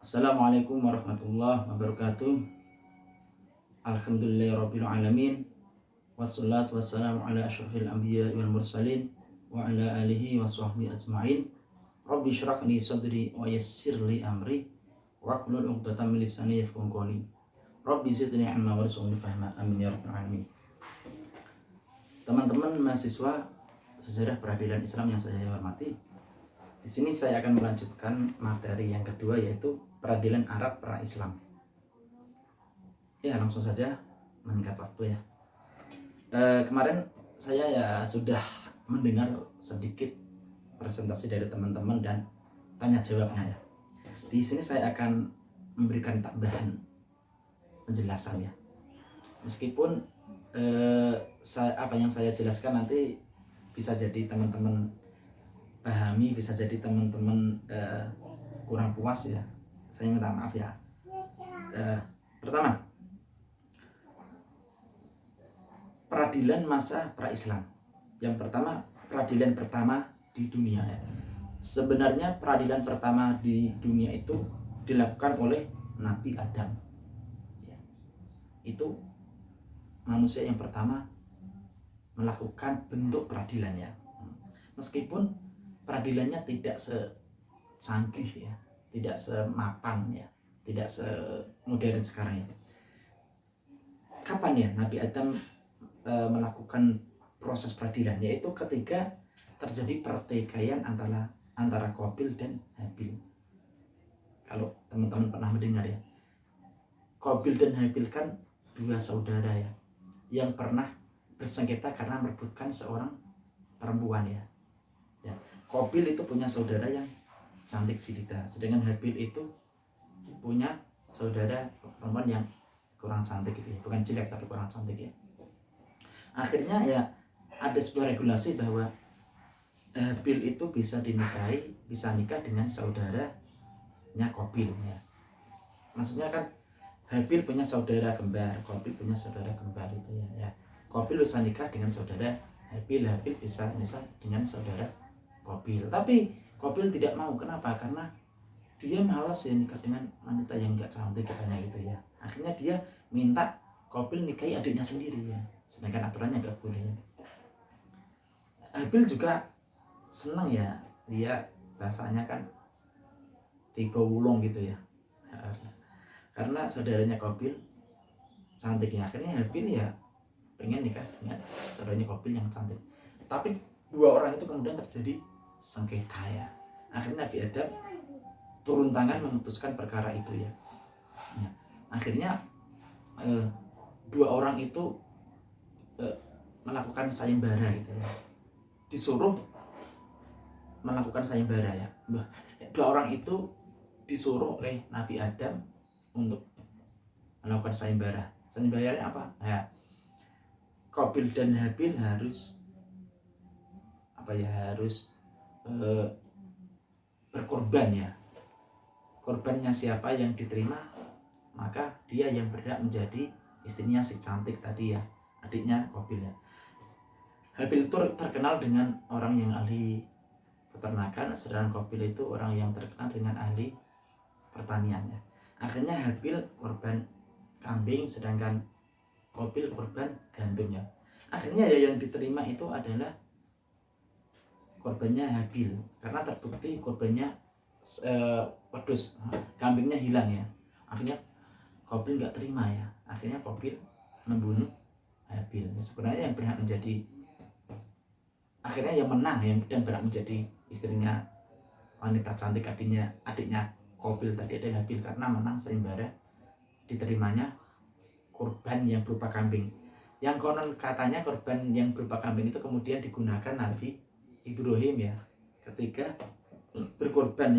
Assalamualaikum warahmatullahi wabarakatuh. Alhamdulillahirabbil alamin. Wassalatu wassalamu ala asyrafil anbiya'i wal mursalin wa ala alihi wa sahbihi ajma'in. Rabbi shrah li sadri wa yassir li amri wa hlul 'uqdatam min lisani yafqahu qawli. Rabbi zidni 'ilma warzuqni fahma. Amin ya rabbal alamin. Teman-teman mahasiswa sejarah peradilan Islam yang saya hormati, di sini saya akan melanjutkan materi yang kedua, yaitu peradilan Arab pra-Islam. Ya, langsung saja meningkat waktu ya. Kemarin saya sudah mendengar sedikit presentasi dari teman-teman dan tanya jawabnya ya. Di sini saya akan memberikan tambahan penjelasan ya. Meskipun apa yang saya jelaskan nanti bisa jadi teman-teman pahami, bisa jadi teman-teman kurang puas ya. Saya minta maaf ya. Pertama, peradilan masa pra-Islam. Yang pertama, peradilan pertama di dunia ya. Sebenarnya peradilan pertama di dunia itu dilakukan oleh Nabi Adam ya. Itu manusia yang pertama melakukan bentuk peradilan ya. Meskipun peradilannya tidak secanggih ya, tidak semapan ya, tidak semodern sekarang ya. Kapan ya Nabi Adam melakukan proses peradilan? Yaitu ketika terjadi pertikaian antara Qabil dan Habil. Kalau teman-teman pernah mendengar ya, Qabil dan Habil kan dua saudara ya, yang pernah bersengketa karena merebutkan seorang perempuan ya. Qabil itu punya saudara yang cantik jelita, sedangkan Habil itu punya saudara perempuan yang kurang cantik gitu ya, bukan jelek tapi kurang cantik ya. Akhirnya ya ada sebuah regulasi bahwa Habil itu bisa nikah dengan saudaranya Qabil ya. Maksudnya kan Habil punya saudara kembar, Qabil punya saudara kembar itu ya. Qabil bisa nikah dengan saudara Habil, Habil bisa nikah dengan saudara Qabil. Tapi Qabil tidak mau. Kenapa? Karena dia malas ya nikah dengan wanita yang enggak cantik katanya gitu ya. Akhirnya dia minta Qabil nikahi adiknya sendiri ya. Sedangkan aturannya enggak boleh. Habil juga senang ya. Dia bahasanya kan tiga wulung gitu ya. Karena saudaranya Qabil cantik ya. Akhirnya Habil ya pengen nikah dengan saudaranya Qabil yang cantik. Tapi dua orang itu kemudian terjadi sengketa ya. Akhirnya Nabi Adam turun tangan memutuskan perkara itu ya. Akhirnya dua orang itu melakukan sayembara gitu ya. Disuruh melakukan sayembara ya. Dua orang itu disuruh oleh Nabi Adam untuk melakukan sayembara. Sayembaranya apa? Ya, Qabil dan Habil harus berkorban ya. Korbannya siapa yang diterima, maka dia yang berhak menjadi istrinya si cantik tadi ya, adiknya Qabil ya. Habil itu terkenal dengan orang yang ahli peternakan, sedangkan Qabil itu orang yang terkenal dengan ahli pertanian ya. Akhirnya Habil korban kambing, sedangkan Qabil korban gandumnya. Akhirnya ya yang diterima itu adalah korbannya Habil, karena terbukti korbannya pedus, kambingnya hilang ya. Akhirnya Qabil nggak terima ya. Akhirnya Qabil membunuh Habil. Sebenarnya yang berhak menjadi, akhirnya yang menang dan berhak menjadi istrinya wanita cantik adiknya Qabil tadi adalah Habil, karena menang sayembara, diterimanya korban yang berupa kambing. Yang konon katanya korban yang berupa kambing itu kemudian digunakan Nabi Ibrahim ya, ketika berkorban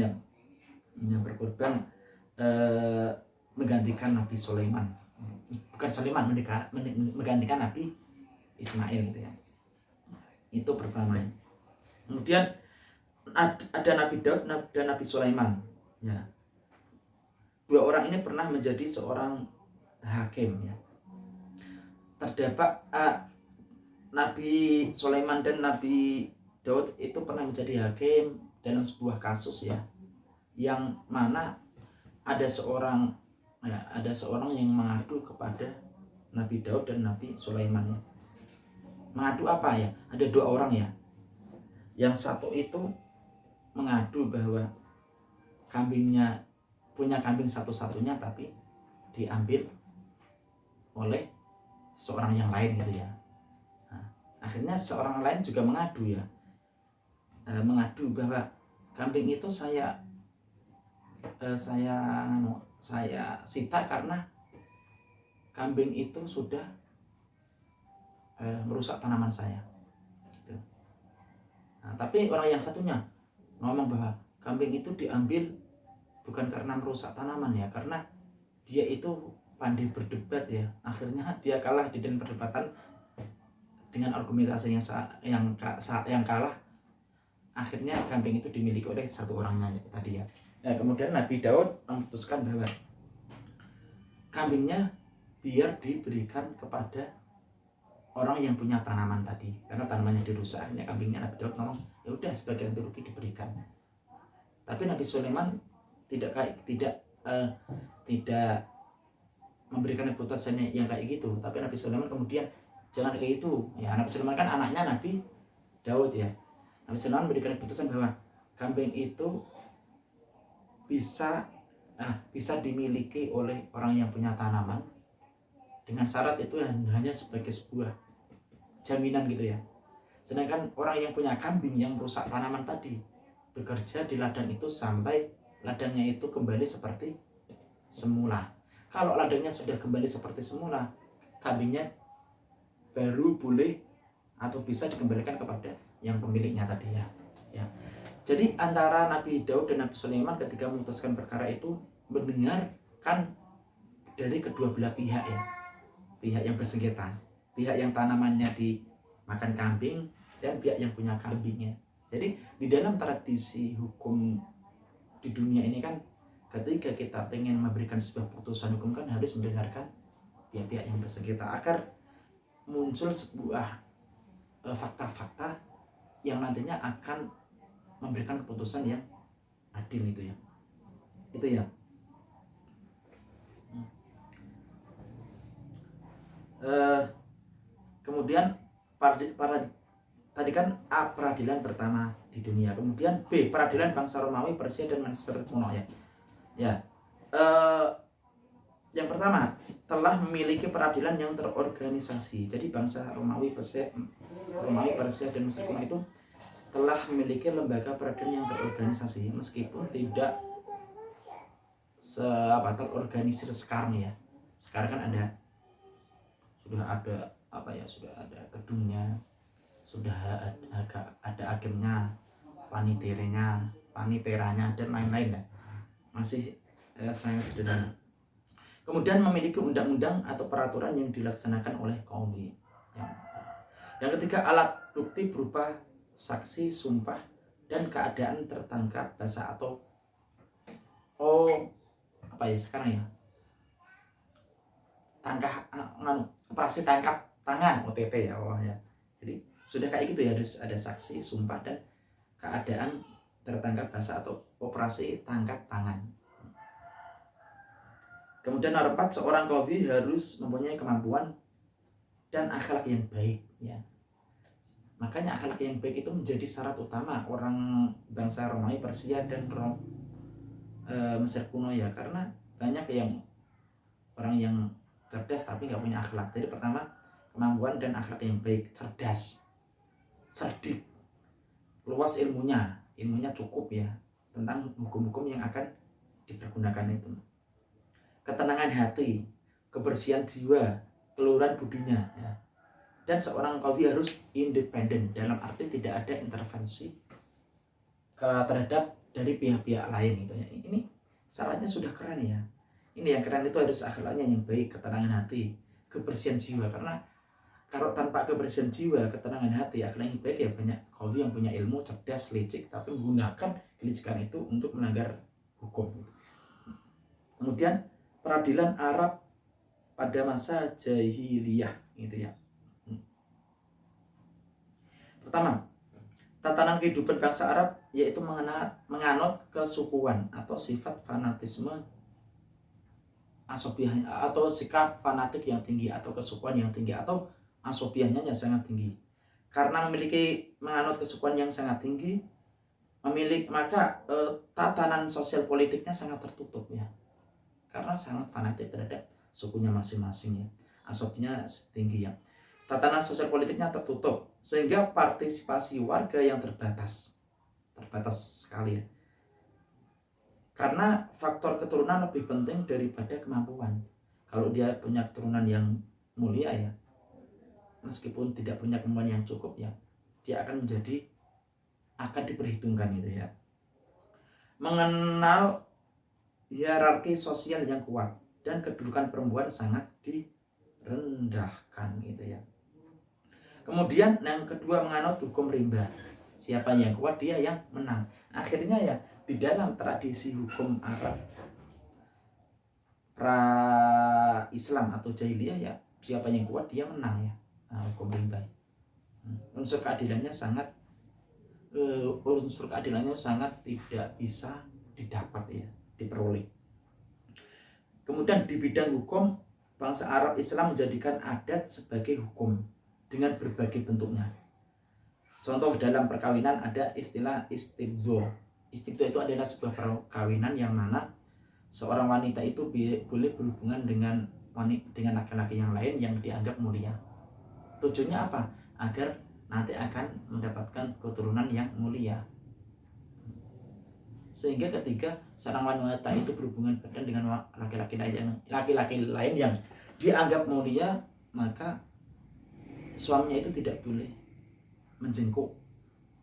menggantikan Nabi Sulaiman, bukan Sulaiman, menggantikan Nabi Ismail gitu ya. Itu pertama. Kemudian ada Nabi Daud dan Nabi Sulaiman ya. Dua orang ini pernah menjadi seorang hakim ya. Terdapat Nabi Sulaiman dan Nabi Daud itu pernah menjadi hakim dalam sebuah kasus ya, yang mana ada seorang yang mengadu kepada Nabi Daud dan Nabi Sulaiman ya. Mengadu apa ya? Ada dua orang ya. Yang satu itu mengadu bahwa kambingnya punya kambing satu-satunya tapi diambil oleh seorang yang lain gitu ya. Nah, akhirnya seorang lain juga mengadu ya, mengadu bahwa kambing itu saya sita karena kambing itu sudah merusak tanaman saya. Gitu. Nah, tapi orang yang satunya ngomong bahwa kambing itu diambil bukan karena merusak tanaman ya, karena dia itu pandai berdebat ya. Akhirnya dia kalah di dalam perdebatan dengan argumentasi yang kalah. Akhirnya kambing itu dimiliki oleh satu orangnya tadi ya. Nah, kemudian Nabi Daud memutuskan bahwa kambingnya biar diberikan kepada orang yang punya tanaman tadi, karena tanamannya dirusak. Akhirnya kambingnya Nabi Daud ngomong, ya udah sebagian rugi diberikan. Tapi Nabi Sulaiman tidak memberikan reputasinya yang kayak gitu. Tapi Nabi Sulaiman kemudian jangan kayak gitu ya. Nabi Sulaiman kan anaknya Nabi Daud ya. Nabi Sulaiman memberikan keputusan bahwa kambing itu bisa dimiliki oleh orang yang punya tanaman, dengan syarat itu hanya sebagai sebuah jaminan gitu ya. Sedangkan orang yang punya kambing yang merusak tanaman tadi bekerja di ladang itu sampai ladangnya itu kembali seperti semula. Kalau ladangnya sudah kembali seperti semula, kambingnya baru boleh atau bisa dikembalikan kepada yang pemiliknya tadi ya. Jadi antara Nabi Daud dan Nabi Sulaiman ketika memutuskan perkara itu mendengarkan dari kedua belah pihak ya. Pihak yang bersengketa, pihak yang tanamannya dimakan kambing, dan pihak yang punya kambingnya. Jadi di dalam tradisi hukum di dunia ini kan, ketika kita pengen memberikan sebuah putusan hukum kan harus mendengarkan pihak-pihak yang bersengketa agar muncul sebuah fakta-fakta yang nantinya akan memberikan keputusan yang adil itu ya. Kemudian tadi kan A, peradilan pertama di dunia. Kemudian B, peradilan bangsa Romawi, Persia dan Mesir kuno ya. Yang pertama, telah memiliki peradilan yang terorganisasi. Jadi bangsa Romawi, Persia dan Mesir kuno itu telah memiliki lembaga peradilan yang terorganisasi, meskipun tidak terorganisir sekarang ya. Sekarang kan sudah ada gedungnya, sudah ada hakimnya, paniteranya dan lain-lain ya. Masih sangat sederhana. Kemudian memiliki undang-undang atau peraturan yang dilaksanakan oleh kaum ya. Yang ketiga, alat bukti berupa saksi, sumpah, dan keadaan tertangkap basah atau sekarang ya, operasi tangkap tangan OTT ya. Jadi sudah kayak gitu ya, harus ada saksi, sumpah, dan keadaan tertangkap basah atau operasi tangkap tangan. Kemudian nomor 4, seorang qadhi harus mempunyai kemampuan dan akhlak yang baik ya. Makanya akhlak yang baik itu menjadi syarat utama orang bangsa Romawi, Persia dan Mesir kuno ya, karena banyak orang yang cerdas tapi nggak punya akhlak. Jadi pertama, kemampuan dan akhlak yang baik, cerdas, cerdik, luas ilmunya cukup ya tentang hukum-hukum yang akan dipergunakan itu. Ketenangan hati, kebersihan jiwa, keluhuran budinya ya. Dan seorang qadhi harus independen, dalam arti tidak ada intervensi terhadap dari pihak-pihak lain gitu ya. Ini syaratnya sudah keren ya. Ini yang keren itu harus akhlaknya yang baik, ketenangan hati, kebersihan jiwa. Karena kalau tanpa kebersihan jiwa, ketenangan hati, akhlak yang baik ya, banyak qadhi yang punya ilmu, cerdas, licik, tapi menggunakan kelicikan itu untuk melanggar hukum. Kemudian peradilan Arab pada masa jahiliyah gitu ya. Pertama, tatanan kehidupan bangsa Arab yaitu menganut kesukuan atau sifat fanatisme asobiah atau sikap fanatik yang tinggi atau kesukuan yang tinggi atau asobiahnya yang sangat tinggi. Karena memiliki menganut kesukuan yang sangat tinggi, maka tatanan sosial politiknya sangat tertutup ya. Karena sangat fanatik terhadap sukunya masing-masing ya. Asobnya tinggi ya. Tatanan sosial politiknya tertutup sehingga partisipasi warga yang terbatas sekali ya. Karena faktor keturunan lebih penting daripada kemampuan. Kalau dia punya keturunan yang mulia ya, meskipun tidak punya kemampuan yang cukup ya, dia akan diperhitungkan gitu ya. Mengenal hierarki sosial yang kuat dan kedudukan perempuan sangat direndahkan gitu ya. Kemudian yang kedua menganut hukum rimba. Siapa yang kuat dia yang menang. Akhirnya ya di dalam tradisi hukum Arab pra-Islam atau jahiliyah ya, siapa yang kuat dia menang ya. Nah, hukum rimba. Unsur keadilannya sangat tidak bisa didapat ya, diperoleh. Kemudian di bidang hukum, bangsa Arab Islam menjadikan adat sebagai hukum dengan berbagai bentuknya. Contoh dalam perkawinan ada istilah istibdho. Istibdho itu adalah sebuah perkawinan yang mana seorang wanita itu boleh berhubungan dengan laki-laki yang lain yang dianggap mulia. Tujuannya apa? Agar nanti akan mendapatkan keturunan yang mulia. Sehingga ketika seorang wanita itu berhubungan badan dengan laki-laki lain yang dianggap mulia, maka suaminya itu tidak boleh menjenguk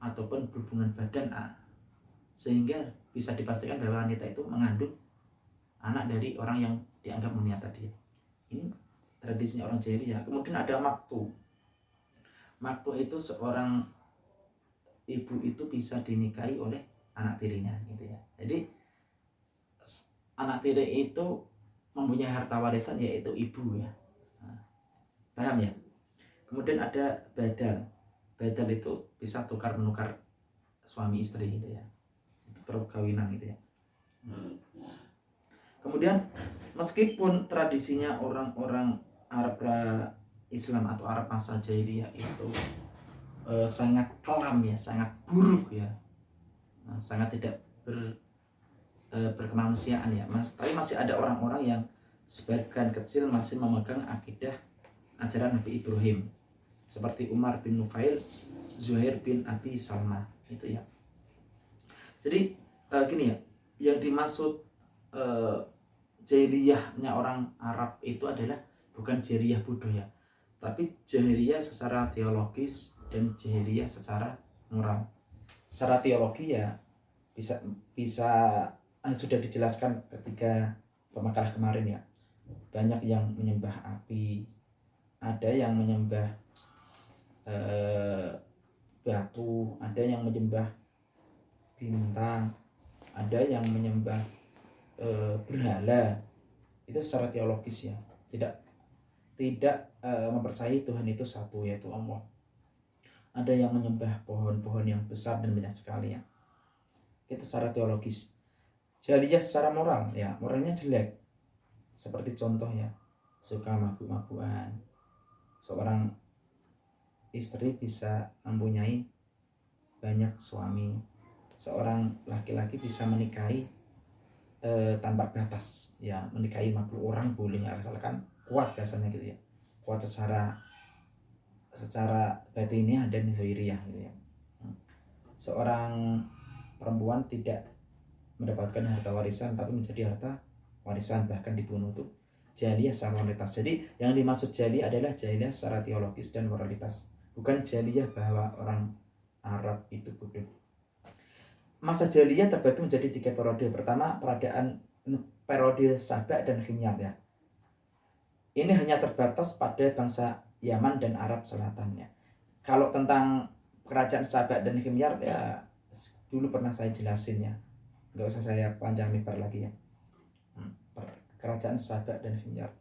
ataupun berhubungan badan, sehingga bisa dipastikan bahwa wanita itu mengandung anak dari orang yang dianggap mulia tadi. Ini tradisinya orang jahiliyah. Kemudian ada maktu. Maktu itu seorang ibu itu bisa dinikahi oleh anak tirinya gitu ya. Jadi anak tiri itu mempunyai harta warisan yaitu ibu ya. Paham ya? Kemudian ada badal. Badal itu bisa tukar menukar suami istri gitu ya. Itu perkawinan gitu ya. Kemudian meskipun tradisinya orang-orang Arab Islam atau Arab masa jahiliyah itu sangat kelam ya, sangat buruk ya, sangat tidak berkemanusiaan ya, tapi masih ada orang-orang yang sebagian kecil masih memegang akidah ajaran Nabi Ibrahim, seperti Umar bin Nufail, Zuhair bin Abi Salma itu ya. Jadi gini ya, yang dimaksud jahiliyahnya orang Arab itu adalah bukan jahiliyah budaya, tapi jahiliyah secara teologis dan jahiliyah secara moral. Secara teologi ya bisa sudah dijelaskan ketika pemakalah kemarin ya. Banyak yang menyembah api, ada yang menyembah batu, ada yang menyembah bintang, ada yang menyembah berhala. Itu secara teologis ya, tidak mempercayai Tuhan itu satu, yaitu Allah. Ada yang menyembah pohon-pohon yang besar dan banyak sekali ya. Itu secara teologis. Jahiliyah secara moral ya, moralnya jelek. Seperti contohnya suka mabuk-mabukan. Seorang istri bisa mempunyai banyak suami. Seorang laki-laki bisa menikahi tanpa batas ya, menikahi 50 orang boleh ya, asalkan kuat biasanya gitu ya, kuat secara batinnya dan zahiriyah gitu ya. Seorang perempuan tidak mendapatkan harta warisan tapi menjadi harta warisan, bahkan dibunuh, tuh jahiliyah secara moralitas. Jadi yang dimaksud jahiliyah adalah jahiliyah secara teologis dan moralitas, bukan jahiliyah bahwa orang Arab itu bodoh. Masa jahiliyah terbagi menjadi 3 periode. Pertama, periode Sabak dan Himyar ya. Ini hanya terbatas pada bangsa Yaman dan Arab Selatan ya. Kalau tentang kerajaan Sabak dan Himyar ya dulu pernah saya jelasin ya, nggak usah saya panjang lebar lagi ya. Kerajaan Sabak dan Himyar.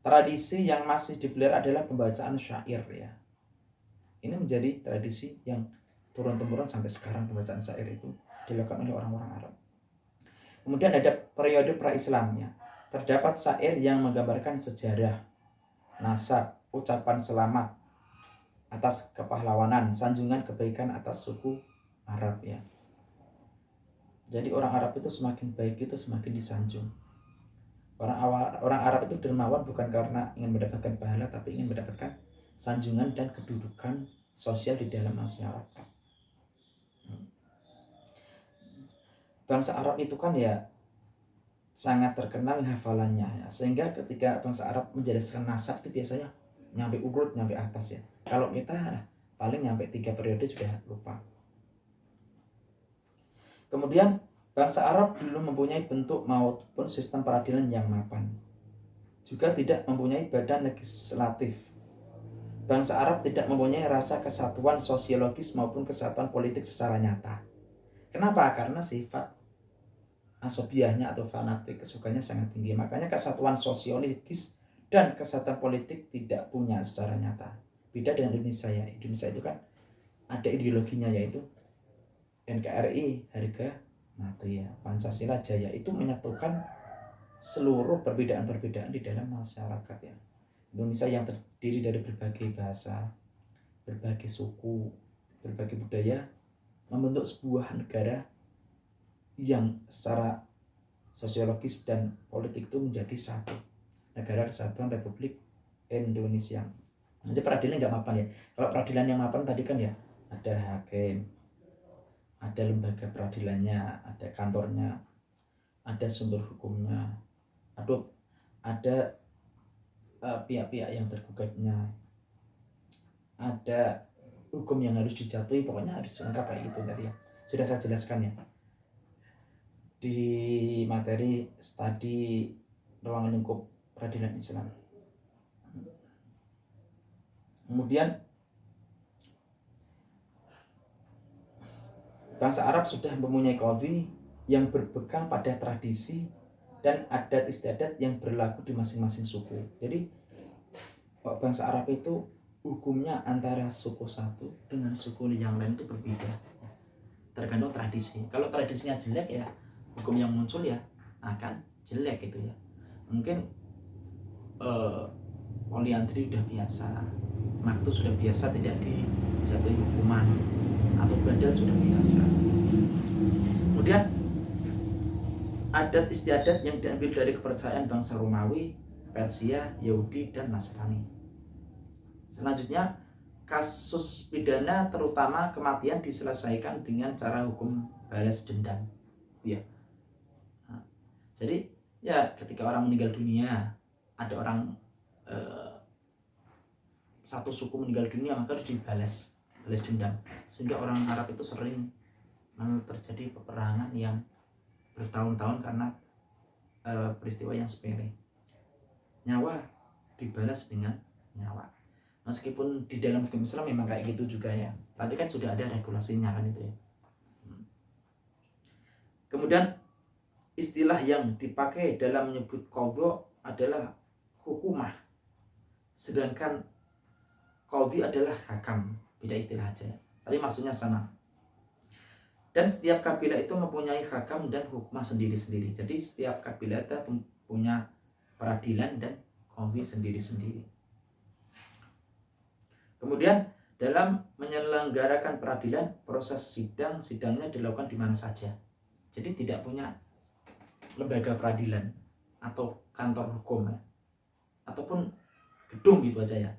Tradisi yang masih dipelihara adalah pembacaan syair ya. Ini menjadi tradisi yang turun-temurun sampai sekarang. Pembacaan syair itu dilakukan oleh orang-orang Arab. Kemudian ada periode pra-Islam ya. Terdapat syair yang menggambarkan sejarah, nasab, ucapan selamat atas kepahlawanan, sanjungan kebaikan atas suku Arab ya. Jadi orang Arab itu semakin baik itu semakin disanjung. Orang Arab itu dermawan bukan karena ingin mendapatkan pahala, tapi ingin mendapatkan sanjungan dan kedudukan sosial di dalam masyarakat. Bangsa Arab itu kan ya sangat terkenal hafalannya ya. Sehingga ketika bangsa Arab menjelaskan nasab itu biasanya nyampe urut, nyampe atas ya. Kalau kita paling nyampe 3 periode sudah lupa. Kemudian bangsa Arab belum mempunyai bentuk maupun sistem peradilan yang mapan. Juga tidak mempunyai badan legislatif. Bangsa Arab tidak mempunyai rasa kesatuan sosiologis maupun kesatuan politik secara nyata. Kenapa? Karena sifat asobiahnya atau fanatik kesukaannya sangat tinggi. Makanya kesatuan sosiologis dan kesatuan politik tidak punya secara nyata. Beda dengan Indonesia ya. Indonesia itu kan ada ideologinya, yaitu NKRI harga mati ya, Pancasila jaya. Itu menyatukan seluruh perbedaan-perbedaan di dalam masyarakat ya. Indonesia yang terdiri dari berbagai bahasa, berbagai suku, berbagai budaya membentuk sebuah negara yang secara sosiologis dan politik itu menjadi satu, Negara Kesatuan Republik Indonesia. Jadi peradilan nggak mapan ya. Kalau peradilan yang mapan tadi kan ya ada hakim, ada lembaga peradilannya, ada kantornya, ada sumber hukumnya, ada pihak-pihak yang tergugatnya, ada hukum yang harus dijatuhi, pokoknya harus lengkap kayak gitu tadi ya. Sudah saya jelaskan ya di materi studi ruang lingkup peradilan Islam. Kemudian bangsa Arab sudah mempunyai qadhi yang berpegang pada tradisi dan adat istiadat yang berlaku di masing-masing suku. Jadi bangsa Arab itu hukumnya antara suku satu dengan suku yang lain itu berbeda, tergantung tradisi. Kalau tradisinya jelek ya hukum yang muncul ya akan jelek gitu ya. Mungkin poliandri sudah biasa, maktu sudah biasa tidak dijatuhi hukuman, atau badal sudah biasa. Kemudian adat istiadat yang diambil dari kepercayaan bangsa Romawi, Persia, Yahudi, dan Nasrani. Selanjutnya kasus pidana terutama kematian diselesaikan dengan cara hukum balas dendam ya. Jadi ya ketika orang meninggal dunia, ada orang satu suku meninggal dunia, maka harus balas dendam. Sehingga orang Arab itu sering terjadi peperangan yang bertahun-tahun karena peristiwa yang sepele. Nyawa dibalas dengan nyawa. Meskipun di dalam hukum Islam memang kayak gitu juga ya. Tadi kan sudah ada regulasinya kan itu ya. Kemudian istilah yang dipakai dalam menyebut qadha adalah hukumah, sedangkan qadhi adalah hakam. Beda istilah aja, tapi maksudnya sama. Dan setiap kabilah itu mempunyai hakam dan hukumah sendiri-sendiri. Jadi setiap kabilah itu punya peradilan dan qadhi sendiri-sendiri. Kemudian dalam menyelenggarakan peradilan, proses sidangnya dilakukan di mana saja. Jadi tidak punya lembaga peradilan atau kantor hukum ya, ataupun gedung gitu aja ya.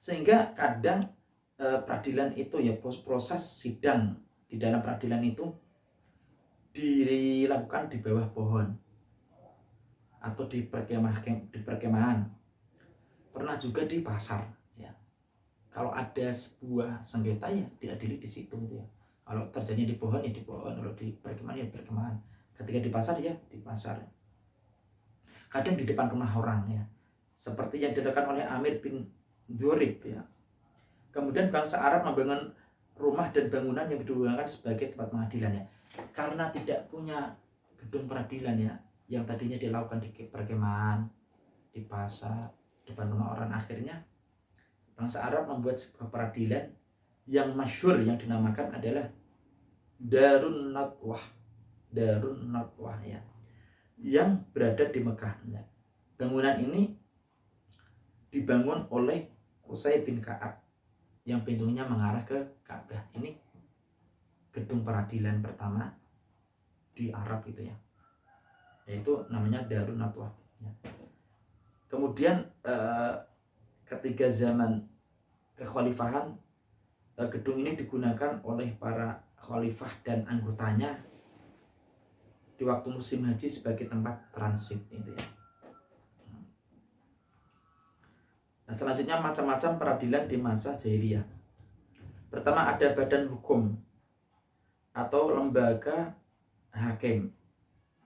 Sehingga kadang peradilan itu ya, proses sidang di dalam peradilan itu dilakukan di bawah pohon atau di perkemahan. Pernah juga di pasar ya. Kalau ada sebuah sengketa ya diadili di situ gitu ya. Kalau terjadi di pohon ya di pohon, kalau di perkemahan ya di perkemahan. Ketika di pasar ya di pasar. Kadang di depan rumah orang ya, seperti yang dilakukan oleh Amir bin Dzurib ya. Kemudian bangsa Arab membangun rumah dan bangunan yang digunakan sebagai tempat pengadilan ya. Karena tidak punya gedung peradilan ya, yang tadinya dilakukan di perkemahan, di pasar, depan rumah orang, akhirnya bangsa Arab membuat sebuah peradilan yang masyhur yang dinamakan adalah Darun Nadwah ya, yang berada di Mekah. Nah, bangunan ini dibangun oleh Qusay bin Ka'ab yang pintunya mengarah ke Ka'bah. Ini gedung peradilan pertama di Arab itu ya, yaitu namanya Darun Nadwah. Kemudian ketika zaman kekhalifahan, gedung ini digunakan oleh para khalifah dan anggotanya di waktu musim haji sebagai tempat transit itu ya. Nah, selanjutnya macam-macam peradilan di masa jahiliyah. Pertama ada badan hukum atau lembaga hakim.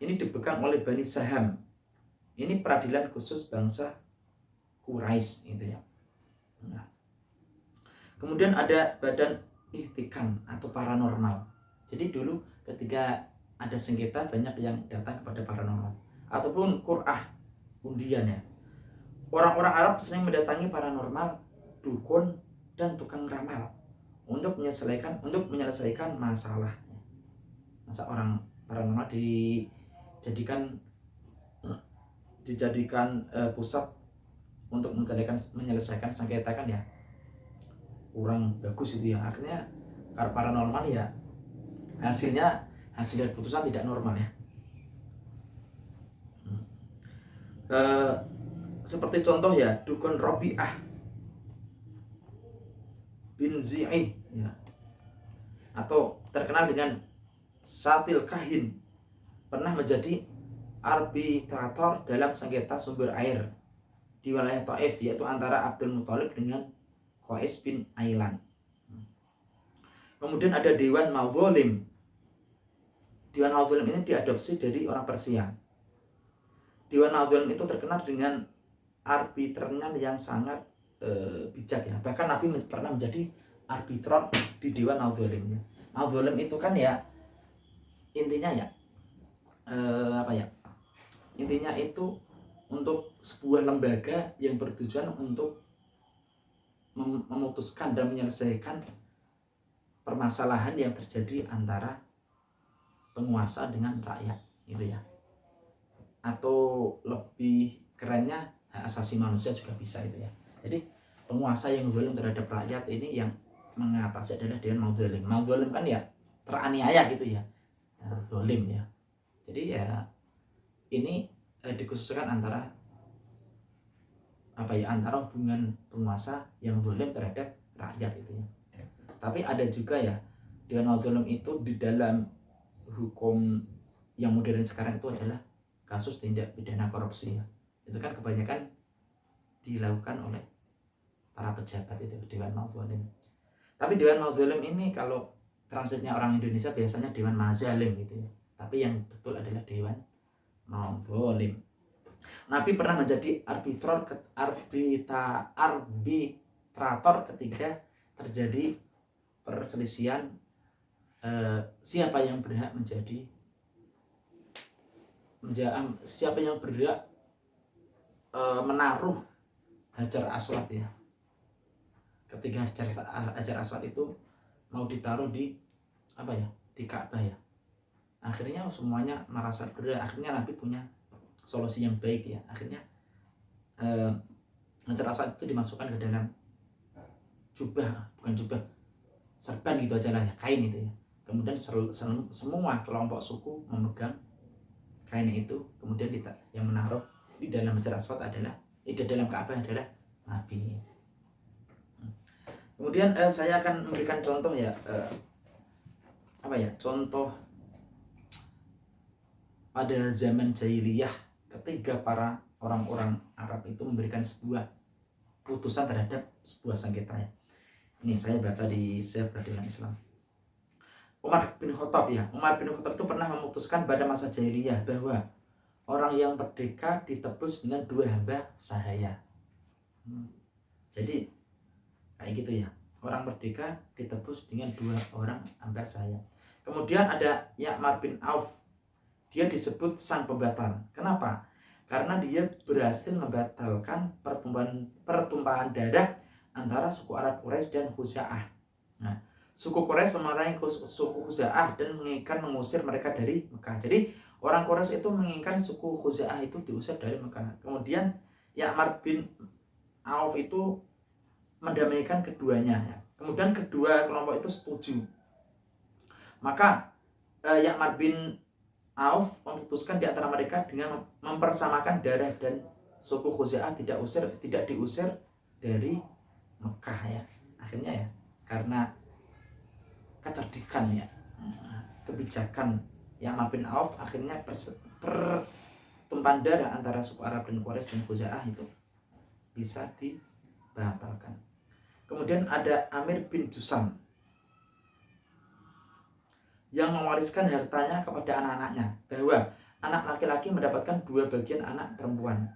Ini dipegang oleh Bani Saham. Ini peradilan khusus bangsa Quraisy itu ya. Nah, kemudian ada badan ihtikam atau paranormal. Jadi dulu ketika ada sengketa banyak yang datang kepada paranormal ataupun qur'ah, undian ya. Orang-orang Arab sering mendatangi paranormal, dukun dan tukang ramal untuk menyelesaikan masalah. Masa orang paranormal dijadikan pusat untuk menyelesaikan sengketa kan ya, kurang bagus itu ya. Akhirnya kalau paranormal ya hasil dari putusan tidak normal ya. Seperti contoh ya, dukun Robi'ah bin Zi'i ya, atau terkenal dengan Satil Kahin, pernah menjadi arbitrator dalam sengketa sumber air di wilayah Taif, yaitu antara Abdul Muthalib dengan Qais bin Ailan. Kemudian ada Dewan Maudholim. Dewan Maudholim ini diadopsi dari orang Persia. Dewan Maudholim itu terkenal dengan arbitrernya yang sangat bijak ya. Bahkan Nabi pernah menjadi arbitrer di Dewan Maudholim. Maudholim itu kan ya intinya ya intinya itu untuk sebuah lembaga yang bertujuan untuk memutuskan dan menyelesaikan permasalahan yang terjadi antara penguasa dengan rakyat gitu ya. Atau lebih kerennya hak asasi manusia juga bisa itu ya. Jadi penguasa yang zalim terhadap rakyat ini yang mengatasi adalah Dewan Maudholim. Maudholim kan ya teraniaya gitu ya, zalim ya. Jadi ya ini dikhususkan antara antara hubungan penguasa yang zalim terhadap rakyat itu ya. Tapi ada juga ya Dewan Maudholim itu di dalam hukum yang modern sekarang itu adalah kasus tindak pidana korupsi ya. Itu kan kebanyakan dilakukan oleh para pejabat itu, Dewan Maudholim. Tapi Dewan Maudholim ini kalau transitnya orang Indonesia biasanya Dewan Mazalim gitu ya. Tapi yang betul adalah Dewan Maudholim. Nabi pernah menjadi arbitrator ketika terjadi perselisihan siapa yang berhak menaruh Hajar Aswad ya. Ketika Hajar Aswad itu mau ditaruh di di Ka'bah ya. Akhirnya semuanya merasa berhak. Akhirnya Nabi punya solusi yang baik ya. Akhirnya Hajar Aswad itu dimasukkan ke dalam serban gitu aja lah ya, kain itu ya. Kemudian semua kelompok suku memegang kain itu, kemudian yang menaruh di dalam Hajar Aswad adalah di dalam Ka'bah adalah Nabi. Kemudian saya akan memberikan contoh ya, contoh pada zaman jahiliyah ketika para orang-orang Arab itu memberikan sebuah putusan terhadap sebuah sengketa ya. Ini saya baca di Syiar Peradilan Islam. Umar bin Khattab itu pernah memutuskan pada masa jahiliyah bahwa orang yang merdeka ditebus dengan 2 hamba sahaya. Jadi kayak gitu ya. Orang merdeka ditebus dengan 2 orang hamba sahaya. Kemudian ada Ya'mar bin Auf. Dia disebut sang pembatal. Kenapa? Karena dia berhasil membatalkan pertumpahan darah antara suku Arab Quraisy dan Khuza'ah. Nah, suku Quraisy memarahi suku Khuza'ah dan mengusir mereka dari Mekah. Jadi Orang Quraisy itu menginginkan suku Khuza'ah itu diusir dari Mekah. Kemudian Ya'mar bin Auf itu mendamaikan keduanya ya. Kemudian kedua kelompok itu setuju. Maka Ya'mar bin Auf memutuskan di antara mereka dengan mempersamakan darah dan suku Khuza'ah tidak diusir dari Mekah ya. Akhirnya ya karena kecerdikan ya, kebijakan Ya'mar bin Auf, akhirnya pertumpahan darah antara suku Arab dan Quraisy dan Khuza'ah itu bisa dibatalkan. Kemudian ada Amir bin Jusam yang mewariskan hartanya kepada anak-anaknya, bahwa anak laki-laki mendapatkan 2 bagian anak perempuan.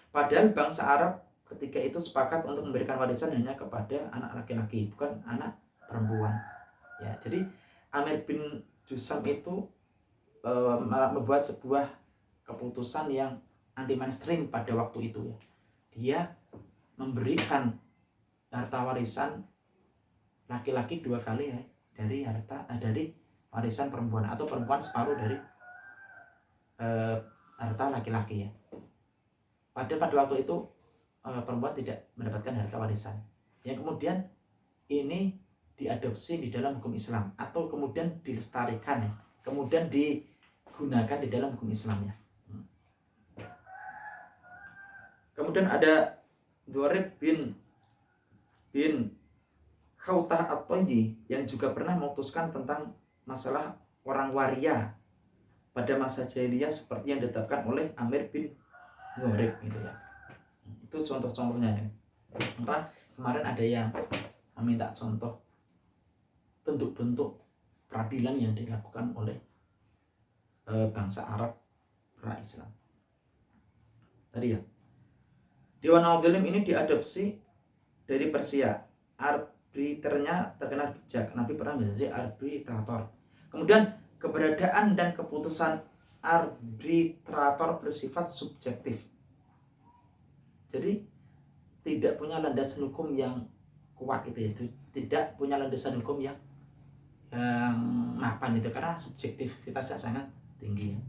Padahal bangsa Arab ketika itu sepakat untuk memberikan warisan hanya kepada anak laki-laki, bukan anak perempuan. Ya, jadi Amir bin Jusam itu membuat sebuah keputusan yang anti mainstream pada waktu itu ya. Dia memberikan harta warisan laki-laki 2 kali ya dari warisan perempuan, atau perempuan separuh dari harta laki-laki ya. Pada waktu itu perempuan tidak mendapatkan harta warisan. Yang kemudian ini diadopsi di dalam hukum Islam, atau kemudian dilestarikan ya, kemudian digunakan di dalam hukum Islamnya. Kemudian ada Dzurib bin Khautah At-Tayyi yang juga pernah memutuskan tentang masalah orang waria pada masa jahiliyah seperti yang ditetapkan oleh Amir bin Dzurib gitu ya. Itu contoh-contohnya ya. Karena kemarin ada yang meminta contoh bentuk-bentuk peradilan yang dilakukan oleh bangsa Arab pra-Islam. Tadi ya. Dewan Al-Zalim ini diadopsi dari Persia. Arbitrnya terkenal bijak. Nabi pernah menjadi arbitrator. Kemudian keberadaan dan keputusan arbitrator bersifat subjektif. Jadi tidak punya landasan hukum yang kuat itu ya. Tidak punya landasan hukum yang mapan itu, karena subjektivitasnya sangat tinggi ya.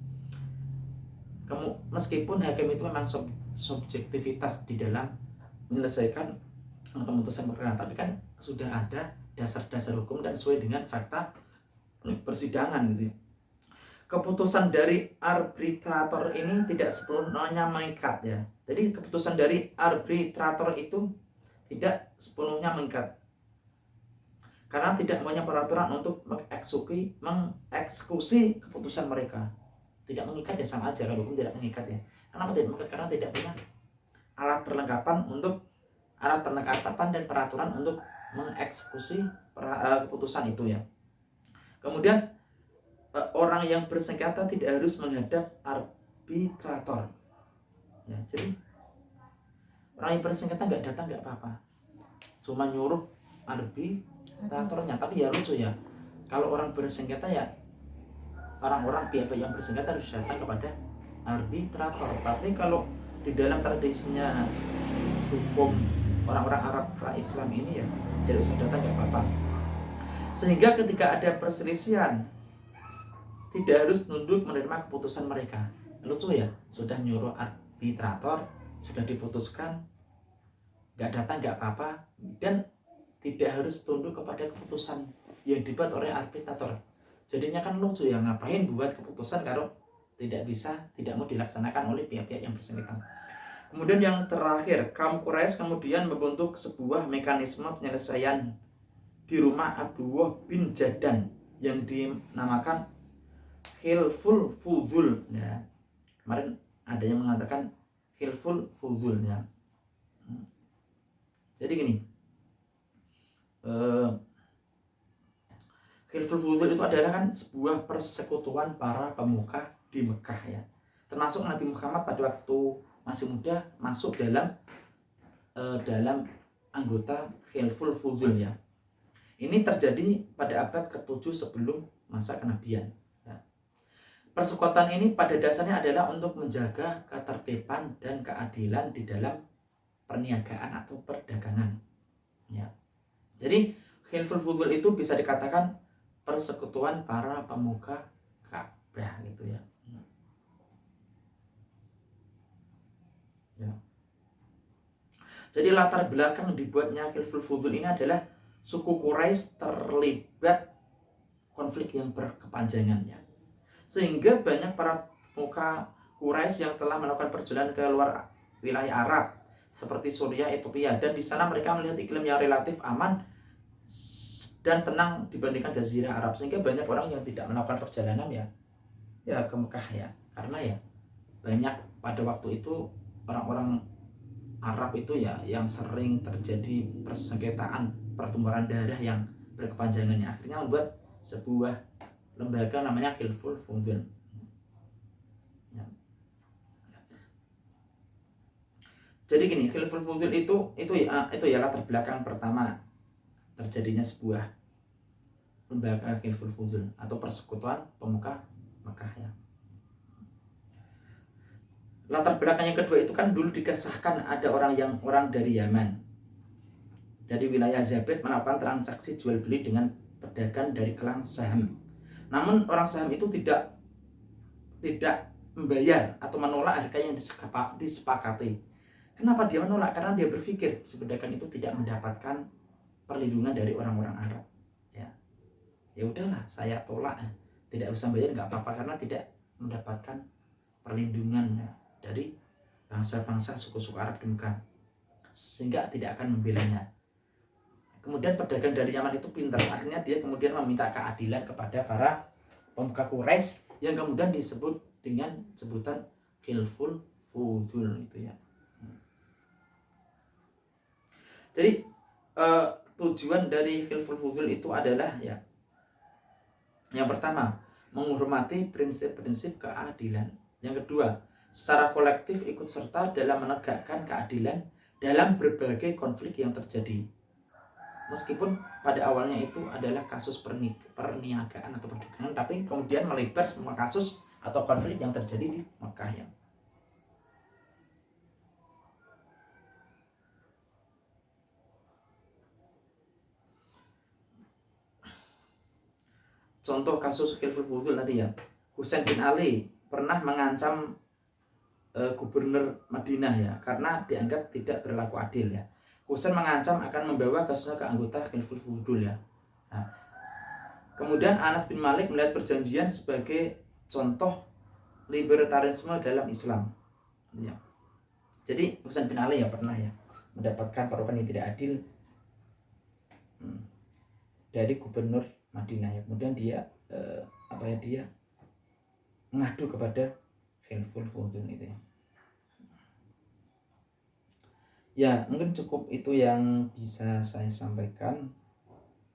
Meskipun hakim itu memang subjektivitas di dalam menyelesaikan pemutusan perkara, tapi kan sudah ada dasar-dasar hukum dan sesuai dengan fakta persidangan gitu ya. Keputusan dari arbitrator ini tidak sepenuhnya mengikat ya. Jadi keputusan dari arbitrator itu tidak sepenuhnya mengikat, karena tidak punya peraturan untuk mengeksekusi keputusan mereka. Tidak mengikat ya, sama aja kalau hukum tidak mengikat ya. Kenapa tidak mengikat? Karena tidak punya alat perlengkapan dan peraturan untuk mengeksekusi keputusan itu ya. Kemudian orang yang bersengketa tidak harus menghadap arbitrator ya. Jadi orang yang bersengketa nggak datang nggak apa-apa, cuma nyuruh arbitratornya. Tapi ya lucu ya, kalau orang bersengketa ya orang-orang pihak yang bersengketa harus datang kepada arbitrator. Tapi kalau di dalam tradisinya hukum orang-orang Arab pra-Islam ini ya tidak usah datang nggak apa-apa. Sehingga ketika ada perselisihan tidak harus nunduk menerima keputusan mereka. Lucu ya, sudah nyuruh arbitrator, sudah diputuskan, nggak datang nggak apa-apa, dan tidak harus tunduk kepada keputusan yang dibuat oleh arbitrator. Jadinya kan lucu ya, ngapain buat keputusan kalau tidak mau dilaksanakan oleh pihak-pihak yang bersengketa. Kemudian yang terakhir, kaum Quraisy kemudian membentuk sebuah mekanisme penyelesaian di rumah Abdullah bin Jadan yang dinamakan Khilful Fudul ya. Kemarin ada yang mengatakan Khilful Fudul ya. Jadi gini, Khilful Fudul itu adalah kan sebuah persekutuan para pemuka di Mekah ya. Termasuk Nabi Muhammad pada waktu masih muda masuk dalam anggota Khilful Fudul ya. Ini terjadi pada abad ke-7 sebelum masa kenabian. Persekutuan ini pada dasarnya adalah untuk menjaga ketertiban dan keadilan di dalam perniagaan atau perdagangan. Ya. Jadi Khilful Fudul itu bisa dikatakan persekutuan para pemuka Nah, gitu ya. Ya. Jadi latar belakang dibuatnya Khilful Fudul ini adalah suku Quraisy terlibat konflik yang berkepanjangan ya. Sehingga banyak para pemuka Quraisy yang telah melakukan perjalanan ke luar wilayah Arab seperti Suriah, Ethiopia, dan di sana mereka melihat iklim yang relatif aman dan tenang dibandingkan Jazirah Arab, sehingga banyak orang yang tidak melakukan perjalanan ya ke Mekah ya, karena ya banyak pada waktu itu orang-orang Arab itu ya yang sering terjadi persengketaan pertumpahan darah yang berkepanjangannya, akhirnya membuat sebuah lembaga namanya Khilful Fudul. Ya. Jadi gini, Khilful Fudul itu ya latar belakang pertama terjadinya sebuah lembaga Khilful Fudul atau persekutuan pemuka Mekah ya. Latar belakang yang kedua itu kan dulu dikisahkan ada orang dari Yaman, dari wilayah Zabid, melakukan transaksi jual beli dengan pedagang dari kelang Saham. Namun orang Saham itu tidak membayar atau menolak harga yang disepakati. Kenapa dia menolak? Karena dia berpikir si pedagang itu tidak mendapatkan perlindungan dari orang-orang Arab. Ya udahlah, saya tolak, tidak usah bayar nggak apa-apa karena tidak mendapatkan perlindungan dari bangsa-bangsa suku-suku Arab di Mekah, sehingga tidak akan membelanya. Kemudian pedagang dari Yaman itu pintar, akhirnya dia kemudian meminta keadilan kepada para pemuka Quraisy yang kemudian disebut dengan sebutan Khilful Fudul itu ya. Jadi tujuan dari Khilful Fudul itu adalah ya, yang pertama menghormati prinsip-prinsip keadilan. Yang kedua, secara kolektif ikut serta dalam menegakkan keadilan dalam berbagai konflik yang terjadi. Meskipun pada awalnya itu adalah kasus perniagaan atau perdagangan, tapi kemudian melebar semua kasus atau konflik yang terjadi di Mekah ya. Contoh kasus Khilful Fudul tadi ya, Husain bin Ali pernah mengancam gubernur Madinah ya, karena dianggap tidak berlaku adil ya. Husain mengancam akan membawa kasusnya ke anggota Khilful Fudul ya. Nah, kemudian Anas bin Malik melihat perjanjian sebagai contoh libertarisme dalam Islam ya. Jadi Husain bin Ali ya pernah ya mendapatkan perlakuan yang tidak adil dari gubernur Madinah ya. Kemudian dia dia mengadu kepada Khilful Fudul itu ya. Ya, mungkin cukup itu yang bisa saya sampaikan.